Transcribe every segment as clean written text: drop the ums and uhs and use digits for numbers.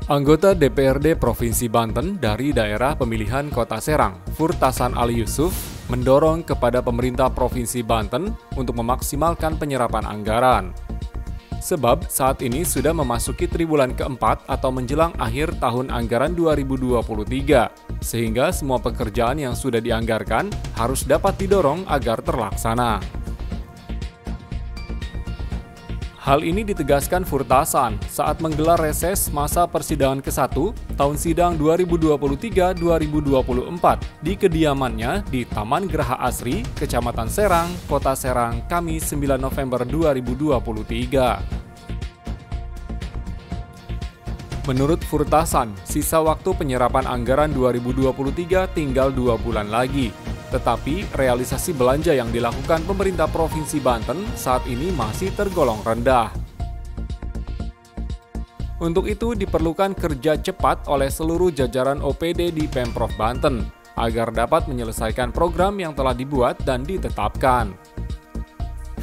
Anggota DPRD Provinsi Banten dari daerah pemilihan Kota Serang, Furtasan Ali Yusuf, mendorong kepada pemerintah Provinsi Banten untuk memaksimalkan penyerapan anggaran. Sebab saat ini sudah memasuki triwulan keempat atau menjelang akhir tahun anggaran 2023, sehingga semua pekerjaan yang sudah dianggarkan harus dapat didorong agar terlaksana. Hal ini ditegaskan Furtasan saat menggelar reses masa persidangan ke-1 tahun sidang 2023-2024 di kediamannya di Taman Geraha Asri, Kecamatan Serang, Kota Serang, Kamis 9 November 2023. Menurut Furtasan, sisa waktu penyerapan anggaran 2023 tinggal 2 bulan lagi. Tetapi realisasi belanja yang dilakukan pemerintah Provinsi Banten saat ini masih tergolong rendah. Untuk itu diperlukan kerja cepat oleh seluruh jajaran OPD di Pemprov Banten agar dapat menyelesaikan program yang telah dibuat dan ditetapkan.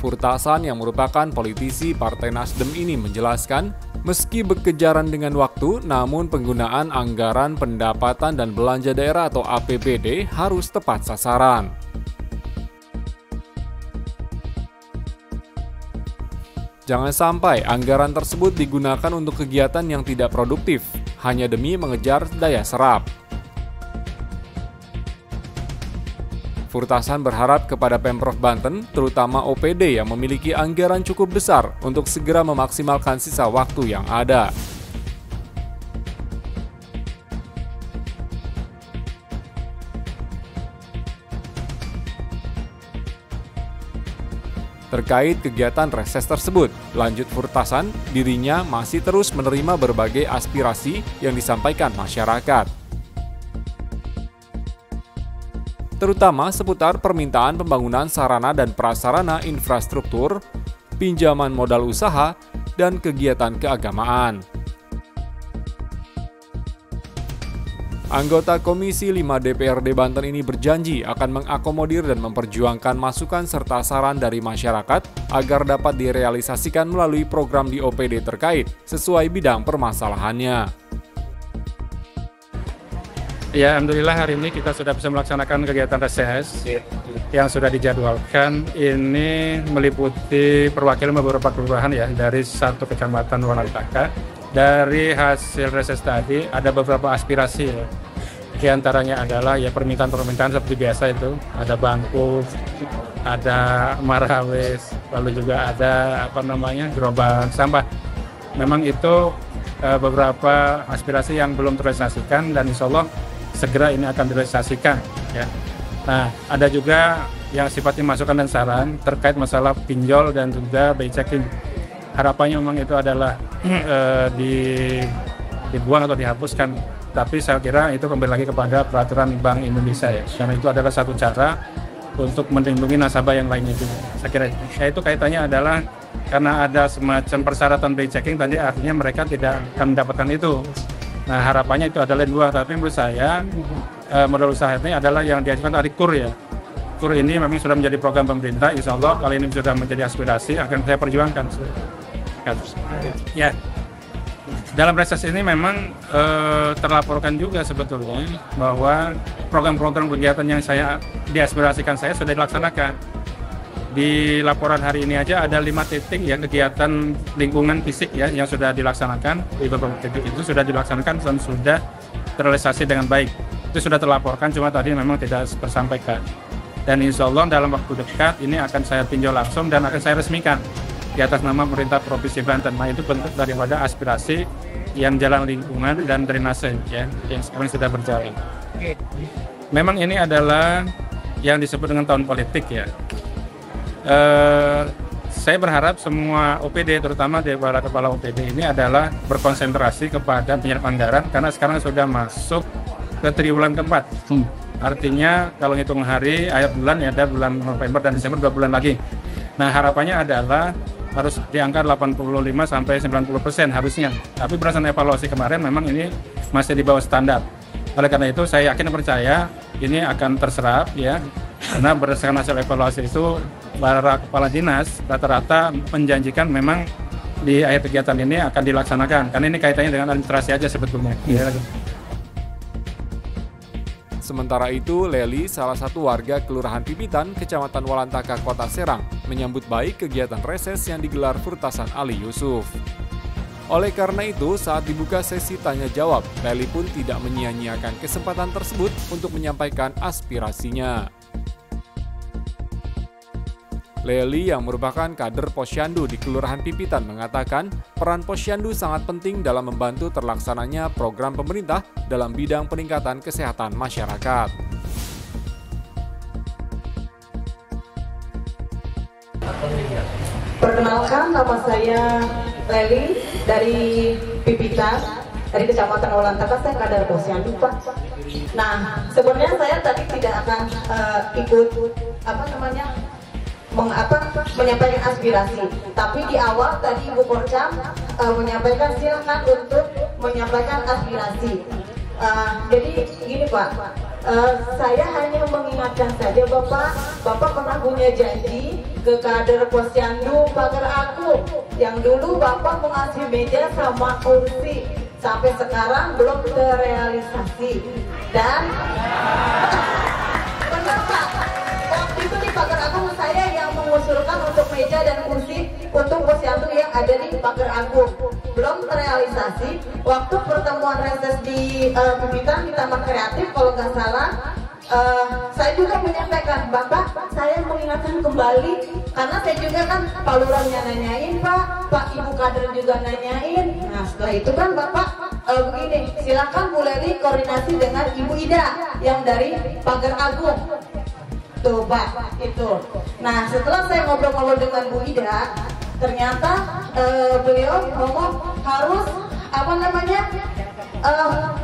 Furtasan yang merupakan politisi Partai Nasdem ini menjelaskan, meski berkejaran dengan waktu, namun penggunaan anggaran pendapatan dan belanja daerah atau APBD harus tepat sasaran. Jangan sampai anggaran tersebut digunakan untuk kegiatan yang tidak produktif, hanya demi mengejar daya serap. Furtasan berharap kepada Pemprov Banten, terutama OPD yang memiliki anggaran cukup besar untuk segera memaksimalkan sisa waktu yang ada. Terkait kegiatan reses tersebut, lanjut Furtasan, dirinya masih terus menerima berbagai aspirasi yang disampaikan masyarakat, terutama seputar permintaan pembangunan sarana dan prasarana infrastruktur, pinjaman modal usaha, dan kegiatan keagamaan. Anggota Komisi 5 DPRD Banten ini berjanji akan mengakomodir dan memperjuangkan masukan serta saran dari masyarakat agar dapat direalisasikan melalui program di OPD terkait sesuai bidang permasalahannya. Ya, alhamdulillah hari ini kita sudah bisa melaksanakan kegiatan reses yang sudah dijadwalkan. Ini meliputi perwakilan beberapa kelurahan ya dari satu kecamatan Wanataka. Dari hasil reses tadi ada beberapa aspirasi ya. Di antaranya adalah ya permintaan-permintaan seperti biasa itu, ada bangku, ada marawis, lalu juga ada gerobak sampah. Memang itu beberapa aspirasi yang belum terrealisasikan dan insya Allah segera ini akan direalisasikan ya. Nah, ada juga yang sifatnya masukan dan saran terkait masalah pinjol dan juga BI checking. Harapannya memang itu adalah dibuang atau dihapuskan, tapi saya kira itu kembali lagi kepada peraturan Bank Indonesia ya. Karena itu adalah satu cara untuk melindungi nasabah yang lainnya juga. Saya kira itu kaitannya adalah karena ada semacam persyaratan BI checking tadi, artinya mereka tidak akan mendapatkan itu. Nah, harapannya itu adalah dua, tapi menurut saya modal usaha ini adalah yang diajukan dari KUR ya. KUR ini memang sudah menjadi program pemerintah, insya Allah kali ini sudah menjadi aspirasi, akan saya perjuangkan. Ya, dalam reses ini memang terlaporkan juga sebetulnya bahwa program-program kegiatan yang diaspirasikan saya sudah dilaksanakan. Di laporan hari ini aja ada 5 titik ya kegiatan lingkungan fisik ya yang sudah dilaksanakan. Di beberapa titik itu sudah dilaksanakan dan sudah terrealisasi dengan baik. Itu sudah terlaporkan, cuma tadi memang tidak tersampaikan. Dan insya Allah dalam waktu dekat ini akan saya tinjau langsung dan akan saya resmikan di atas nama pemerintah Provinsi Banten. Nah, itu bentuk daripada aspirasi yang jalan lingkungan dan drainase ya yang sekarang sudah berjalan. Memang ini adalah yang disebut dengan tahun politik ya. Saya berharap semua OPD, terutama para kepala OPD ini adalah berkonsentrasi kepada penyerapan anggaran karena sekarang sudah masuk ke triwulan keempat. Artinya kalau hitung hari, akhir bulan ya ada bulan November dan Desember 2 bulan lagi. Nah, harapannya adalah harus di angka 85-90% harusnya. Tapi berdasarkan evaluasi kemarin memang ini masih di bawah standar. Oleh karena itu saya yakin dan percaya ini akan terserap ya. Karena berdasarkan hasil evaluasi itu para kepala dinas rata-rata menjanjikan memang di akhir kegiatan ini akan dilaksanakan, karena ini kaitannya dengan administrasi aja sebetulnya. Ya. Sementara itu, Leli, salah satu warga Kelurahan Pipitan, Kecamatan Walantaka, Kota Serang, menyambut baik kegiatan reses yang digelar Furtasan Ali Yusuf. Oleh karena itu, saat dibuka sesi tanya-jawab, Leli pun tidak menyia-nyiakan kesempatan tersebut untuk menyampaikan aspirasinya. Leli yang merupakan kader Posyandu di Kelurahan Pipitan mengatakan peran Posyandu sangat penting dalam membantu terlaksananya program pemerintah dalam bidang peningkatan kesehatan masyarakat. Perkenalkan, nama saya Leli dari Pipitan, dari Kecamatan Walantaka. Saya kader Posyandu, Pak. Nah, sebenarnya saya tadi tidak akan ikut menyampaikan aspirasi, tapi di awal tadi Ibu Porcam menyampaikan silakan untuk menyampaikan aspirasi. Jadi gini Pak, saya hanya mengingatkan saja Bapak pernah punya janji ke kader Posyandu Pagar Agung yang dulu Bapak mengasih meja sama kursi, sampai sekarang belum terrealisasi. Dan benar Pak, waktu itu di Pagar Agung saya yang mengusulkan untuk meja dan kursi untuk Posyandu yang ada di Pagar Agung, belum terrealisasi. Waktu pertemuan reses di Pipitan di Taman Kreatif kalau nggak salah, saya juga menyampaikan, Bapak, saya mengingatkan kembali, karena saya juga kan Pak Lurahnya nanyain, Pak Ibu Kader juga nanyain. Nah setelah itu kan Bapak begini, silakan Bu Leli koordinasi dengan Ibu Ida yang dari Pagar Agung. Tuh Pak, itu. Nah setelah saya ngobrol-ngobrol dengan Bu Ida, ternyata beliau ngomong harus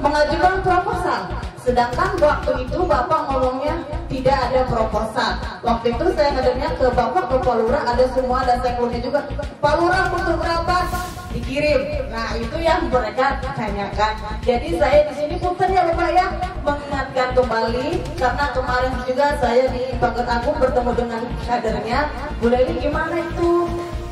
mengajukan proposal. Sedangkan waktu itu Bapak ngomongnya tidak ada proposal. Waktu itu saya ngadarnya ke Bapak, ke Pak Lurah, ada semua, ada stakeholder juga. Pak Lurah butuh berapa? Dikirim. Nah itu yang mereka tanyakan. Jadi saya di sini punten ya Bapak ya, mengingatkan kembali, karena kemarin juga saya di Pagar Agung bertemu dengan kadernya. Bu Leli gimana itu?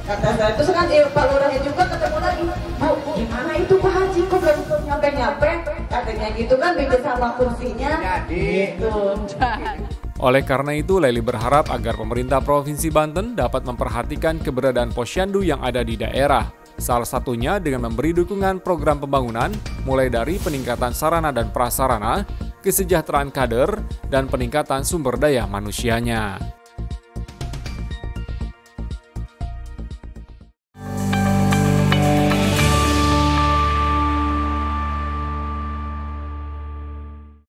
Kata saya, terus kan Pak Lurahnya juga ketemu lagi, Bu gimana itu Pak Haji, kok belum nyampe-nyampe? Katanya gitu kan, beda sama kursinya. Gitu. Oleh karena itu, Leli berharap agar pemerintah Provinsi Banten dapat memperhatikan keberadaan Posyandu yang ada di daerah. Salah satunya dengan memberi dukungan program pembangunan, mulai dari peningkatan sarana dan prasarana, kesejahteraan kader, dan peningkatan sumber daya manusianya.